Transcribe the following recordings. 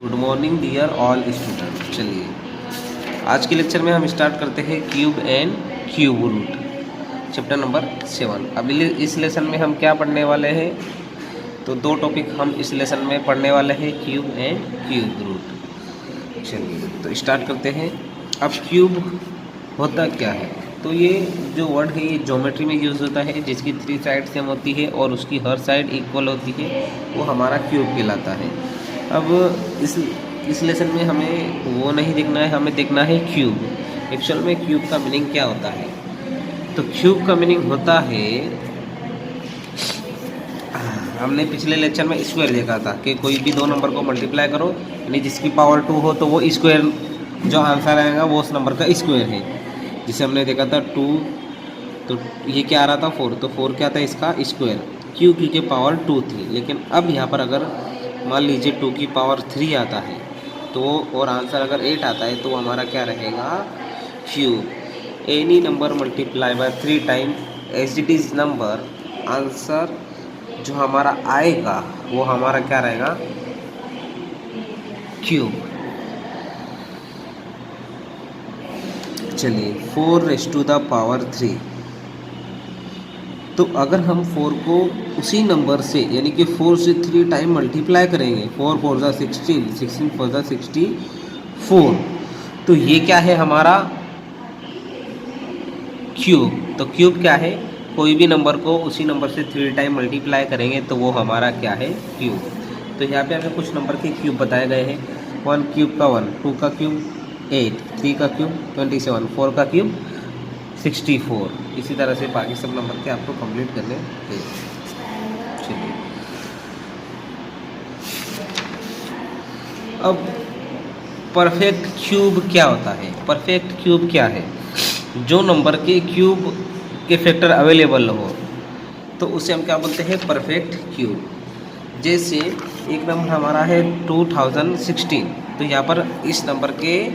Good morning dear all student. चलिए आज के लेक्चर में हम स्टार्ट करते हैं cube and cube root chapter number 7। अब इस लेसन में हम क्या पढ़ने वाले हैं, तो दो टॉपिक हम इस लेसन में पढ़ने वाले हैं, क्यूब एंड क्यूब रूट। चलिए तो स्टार्ट करते हैं। अब क्यूब होता क्या है, तो ये जो वर्ड है ये ज्योमेट्री में यूज़ होता है, जिसकी 3 साइड सेम होती है और उसकी हर साइड इक्वल होती है, वो हमारा क्यूब कहलाता है। अब इस लेसन में हमें वो नहीं देखना है, हमें देखना है क्यूब। एक्चुअल में क्यूब का मीनिंग क्या होता है, तो क्यूब का मीनिंग होता है, हमने पिछले लेक्चर में स्क्वायर देखा था कि कोई भी दो नंबर को मल्टीप्लाई करो, यानी जिसकी पावर 2 हो तो वो स्क्वायर, जो आंसर आएगा वो उस नंबर का स्क्वायर है। जिसे हमने देखा था 2, तो ये क्या आ रहा था 4, तो 4 क्या था इसका स्क्वायर, क्यू की पावर 2 थी। लेकिन अब यहाँ पर अगर मान लीजिए 2 की पावर 3 आता है तो, और आंसर अगर 8 आता है, तो हमारा क्या रहेगा, cube. Any number multiply by 3 time as it is number, answer जो हमारा आएगा वो हमारा क्या रहेगा, क्यूब। चलिए 4⁻3, तो अगर हम 4 को उसी नंबर से यानी कि 4 से 3 टाइम मल्टीप्लाई करेंगे, 4 4 जा 16, 16 4 जा 64, तो ये क्या है हमारा क्यूब। तो क्यूब क्या है, कोई भी नंबर को उसी नंबर से 3 टाइम मल्टीप्लाई करेंगे तो वो हमारा क्या है, क्यूब। तो यहाँ पे हमें कुछ नंबर के क्यूब बताए गए हैं। 1 क्यूब का 1, 2 का क्यूब 8, 3 का क्यूब 27, 4 का क्यूब 64। इसी तरह से बाकी सब नंबर के आपको कंप्लीट करने हैं। चलिए अब परफेक्ट क्यूब क्या होता है। परफेक्ट क्यूब क्या है, जो नंबर के क्यूब के फैक्टर अवेलेबल हो तो उसे हम क्या बोलते हैं, परफेक्ट क्यूब। जैसे एक नंबर हमारा है 2016, तो यहाँ पर इस नंबर के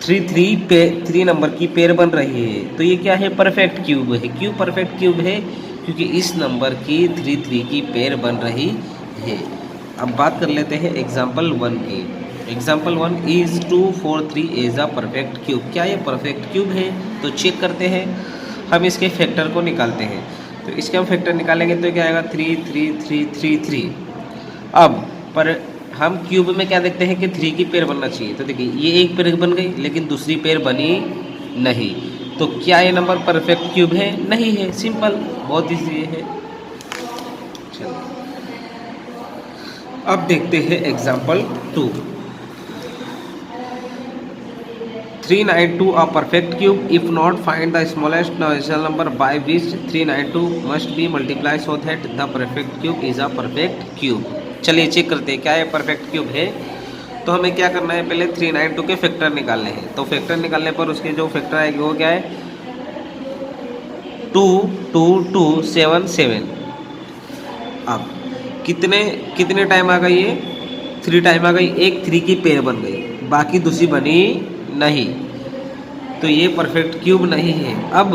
3 नंबर की पेयर बन रही है, तो ये क्या है, परफेक्ट क्यूब है। क्यों परफेक्ट क्यूब है, क्योंकि इस नंबर की 3 की पेयर बन रही है। अब बात कर लेते हैं एग्जाम्पल 1 की। Example 1 is 2 4 3 is a perfect cube. क्या ये परफेक्ट क्यूब है, तो चेक करते हैं। हम इसके फैक्टर को निकालते हैं, तो इसके हम फैक्टर निकालेंगे तो क्या आएगा, 3 3 3 3 3। अब पर हम क्यूब में क्या देखते हैं कि 3 की पेयर बनना चाहिए, तो देखिए ये एक पेयर बन गई लेकिन दूसरी पेयर बनी नहीं, तो क्या ये नंबर परफेक्ट क्यूब है, नहीं है। सिंपल, बहुत ईजी है। चलो अब देखते हैं example 2। 392 a perfect cube. If not, find the smallest natural number by which 392 must be multiplied so that the perfect cube is a perfect cube. चलिए चेक करते हैं क्या ये परफेक्ट क्यूब है। तो हमें क्या करना है, पहले 392 के फैक्टर निकालने हैं। तो फैक्टर निकालने पर उसके जो फैक्टर आएगी वो क्या है, 2 2 2 7 7। अब कितने टाइम आ गई, ये 3 टाइम आ गई। एक 3 की पेयर बन गई, बाकी दूसरी बनी नहीं, तो ये परफेक्ट क्यूब नहीं है। अब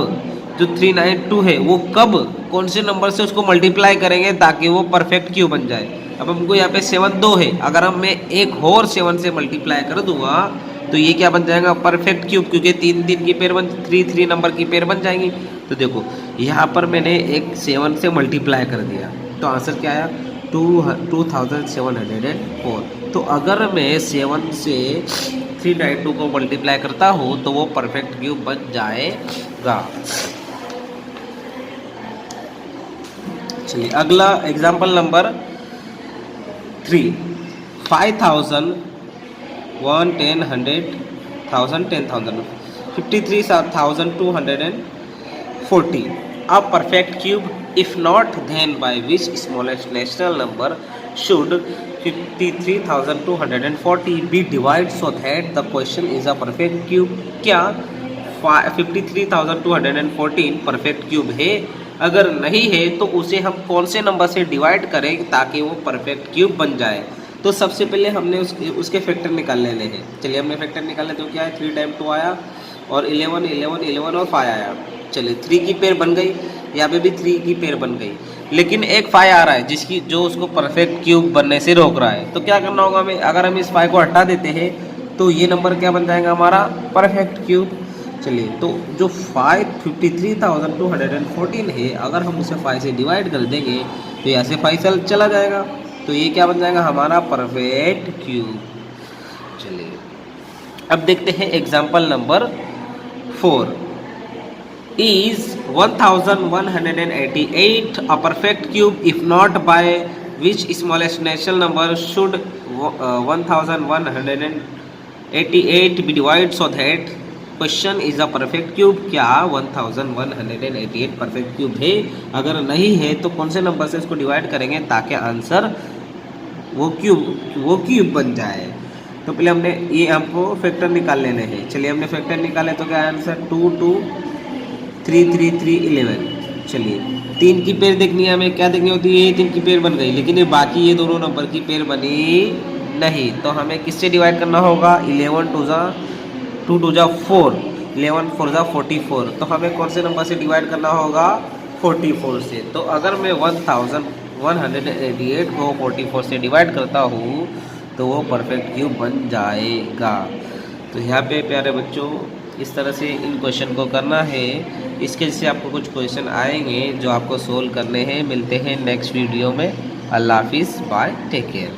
जो 392 है वो कब, कौन से नंबर से उसको मल्टीप्लाई करेंगे ताकि वो परफेक्ट क्यूब बन जाए। अब हमको यहाँ पे 7 2 है, अगर हम मैं एक और 7 से मल्टीप्लाई कर दूंगा तो ये क्या बन जाएगा, परफेक्ट क्यूब, क्योंकि 3 3 की पेयर 3 नंबर की पेयर बन जाएंगी। तो देखो यहाँ पर मैंने एक 7 से मल्टीप्लाई कर दिया, तो आंसर क्या आया, 2704। तो अगर मैं 7 से 392 को मल्टीप्लाई करता हूँ तो वो परफेक्ट क्यूब बन जाएगा। चलिए अगला example number 3। 5000 1 10 100 1000 10,000 53,240 a perfect cube. If not, then by which smallest natural number should 53,240 be divided so that the question is a perfect cube? क्या 53,214 परफेक्ट क्यूब है? अगर नहीं है तो उसे हम कौन से नंबर से डिवाइड करें ताकि वो परफेक्ट क्यूब बन जाए। तो सबसे पहले हमने उसके फैक्टर निकाल लेने हैं। चलिए हमने फैक्टर निकाले तो क्या है, 3 टाइम 2 आया और 11 11 11 और 5 आया। चलिए 3 की पेयर बन गई, यहाँ पे भी 3 की पेयर बन गई। लेकिन एक फाई आ रहा है जिसकी जो उसको परफेक्ट क्यूब बनने से रोक रहा है। तो क्या करना होगा हमें, अगर हम इस फाई को हटा देते हैं तो ये नंबर क्या बन जाएगा हमारा परफेक्ट क्यूब। चलिए, तो जो 53,214 है, अगर हम उसे 5 से डिवाइड कर देंगे तो यहाँ से 5 चला जाएगा, तो ये क्या बन जाएगा हमारा परफेक्ट क्यूब। चलिए अब देखते हैं example number 4। Is 1188 a perfect cube? If not, by which smallest natural number should 1188 be divided so that question is a perfect cube? क्या 1188 परफेक्ट क्यूब है? अगर नहीं है तो कौन से नंबर से इसको डिवाइड करेंगे ताकि आंसर वो क्यूब बन जाए। तो पहले हमने ये हमको फैक्टर निकाल लेने हैं। चलिए हमने फैक्टर निकाले तो क्या आंसर 2 2 3 3 3 11। चलिए 3 की पेयर देखनी है हमें, क्या देखनी होती है, 3 की पेयर बन गई, लेकिन ये बाकी ये दोनों नंबर की पेयर बनी नहीं। तो हमें किससे डिवाइड करना होगा, 11 2 2 जा 4, 11 4 जा 44। तो हमें कौन से नंबर से डिवाइड करना होगा, 44 से। तो अगर मैं 1188 को 44 से डिवाइड करता हूँ तो वो परफेक्ट क्यूब बन जाएगा। तो यहाँ पे प्यारे बच्चों इस तरह से इन क्वेश्चन को करना है। इसके जैसे आपको कुछ क्वेश्चन आएंगे जो आपको सोल्व करने हैं। मिलते हैं नेक्स्ट वीडियो में। अल्लाह हाफिज़, बाय, टेक केयर।